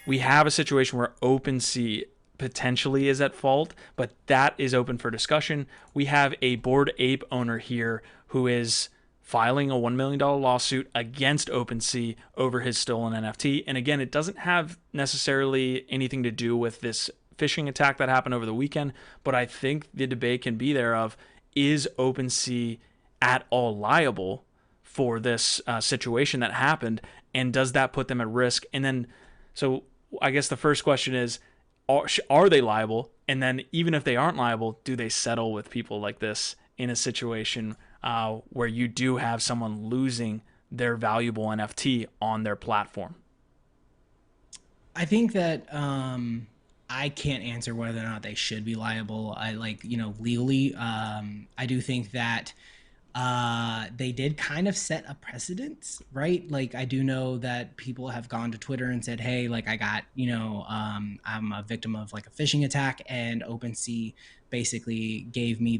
we have a situation where OpenSea potentially is at fault, but that is open for discussion. We have a Bored Ape owner here who is filing a $1 million lawsuit against OpenSea over his stolen NFT. And again, it doesn't have necessarily anything to do with this phishing attack that happened over the weekend, but I think the debate can be there of, is OpenSea at all liable for this situation that happened, and does that put them at risk? And then, so I guess the first question is, are they liable? And then even if they aren't liable, do they settle with people like this in a situation where you do have someone losing their valuable NFT on their platform? I think that I can't answer whether or not they should be liable. Legally, I do think that they did kind of set a precedent, right? Like, I do know that people have gone to Twitter and said, hey, like, I got, I'm a victim of like a phishing attack, and OpenSea basically gave me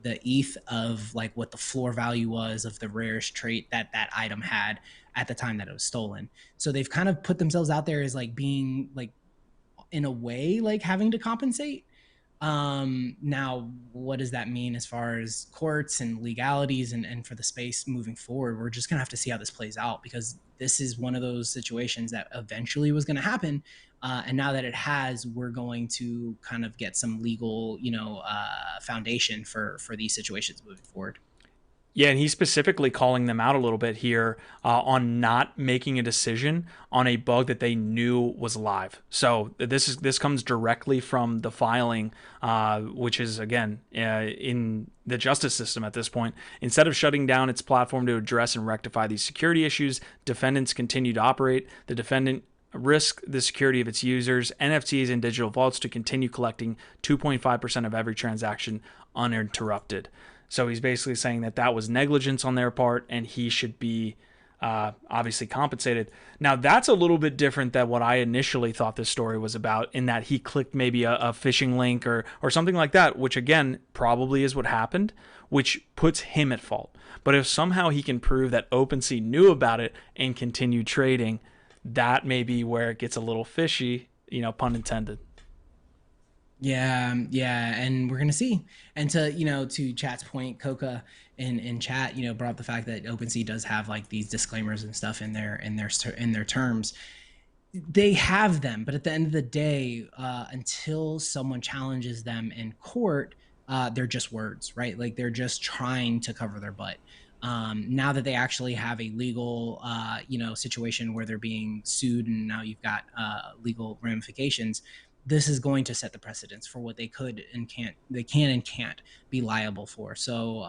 the ETH of like what the floor value was of the rarest trait that that item had at the time that it was stolen. So they've kind of put themselves out there as like being like, in a way, like having to compensate. Now, what does that mean as far as courts and legalities and for the space moving forward? We're just gonna have to see how this plays out, because this is one of those situations that eventually was going to happen. And now that it has, we're going to kind of get some legal, foundation for these situations moving forward. Yeah, and he's specifically calling them out a little bit here on not making a decision on a bug that they knew was live. So this comes directly from the filing, which is again in the justice system at this point. Instead of shutting down its platform to address and rectify these security issues, defendants continue to operate. The defendant risk the security of its users, NFTs, and digital vaults to continue collecting 2.5% of every transaction uninterrupted. So he's basically saying that that was negligence on their part, and he should be obviously compensated. Now, that's a little bit different than what I initially thought this story was about, in that he clicked maybe a phishing link or something like that, which again probably is what happened, which puts him at fault. But if somehow he can prove that OpenSea knew about it and continued trading, that may be where it gets a little fishy, pun intended. Yeah, yeah, and we're gonna see. And to Chat's point, Coca in Chat, brought up the fact that OpenSea does have like these disclaimers and stuff in their terms. They have them, but at the end of the day, until someone challenges them in court, they're just words, right? Like, they're just trying to cover their butt. Now that they actually have a legal, situation where they're being sued, and now you've got legal ramifications, this is going to set the precedence for what they could and can't, be liable for. So,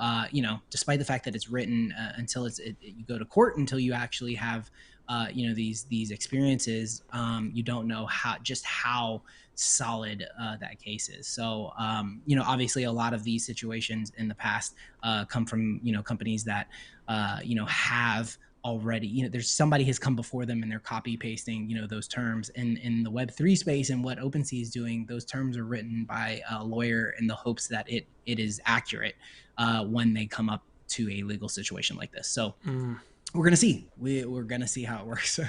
despite the fact that it's written, until you go to court, until you actually have, these experiences, you don't know how solid that case is. So, obviously a lot of these situations in the past come from, companies that, have already, there's somebody has come before them and they're copy pasting, those terms. And in the Web3 space and what OpenSea is doing, those terms are written by a lawyer in the hopes that it is accurate when they come up to a legal situation like this. So we're gonna see. We're gonna see how it works.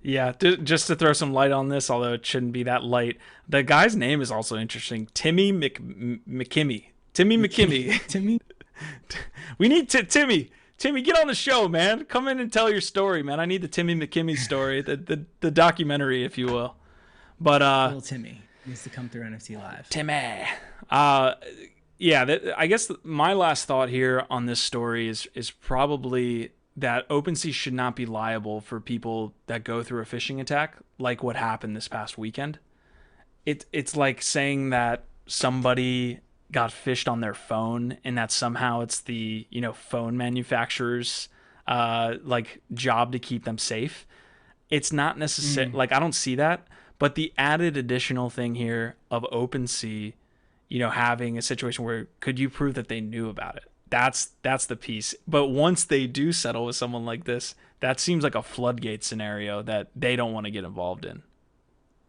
Yeah, just to throw some light on this, although it shouldn't be that light, the guy's name is also interesting. Timmy McKimmy. Timmy McKimmy. Timmy. We need Timmy. Timmy, get on the show, man. Come in and tell your story, man. I need the Timmy McKimmy story, the documentary, if you will. But little Timmy needs to come through NFT Live. Timmy. Yeah, I guess my last thought here on this story is probably that OpenSea should not be liable for people that go through a phishing attack like what happened this past weekend. It's like saying that somebody got phished on their phone and that somehow it's the phone manufacturer's like job to keep them safe. It's not necessary. Like, I don't see that, but the added additional thing here of OpenSea having a situation where could you prove that they knew about it, that's the piece. But once they do settle with someone like this, that seems like a floodgate scenario that they don't want to get involved in.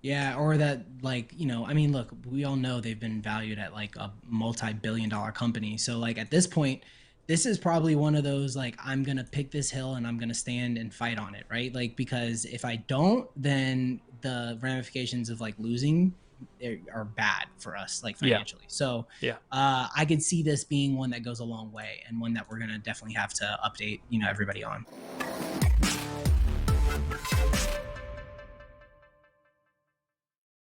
Yeah, or that, like, look, we all know they've been valued at like a multi-billion-dollar company. So like at this point, this is probably one of those, like, I'm going to pick this hill and I'm going to stand and fight on it, right? Like, because if I don't, then the ramifications of like losing are bad for us, like Yeah. financially. So Yeah. I could see this being one that goes a long way, and one that we're gonna definitely have to update, everybody on.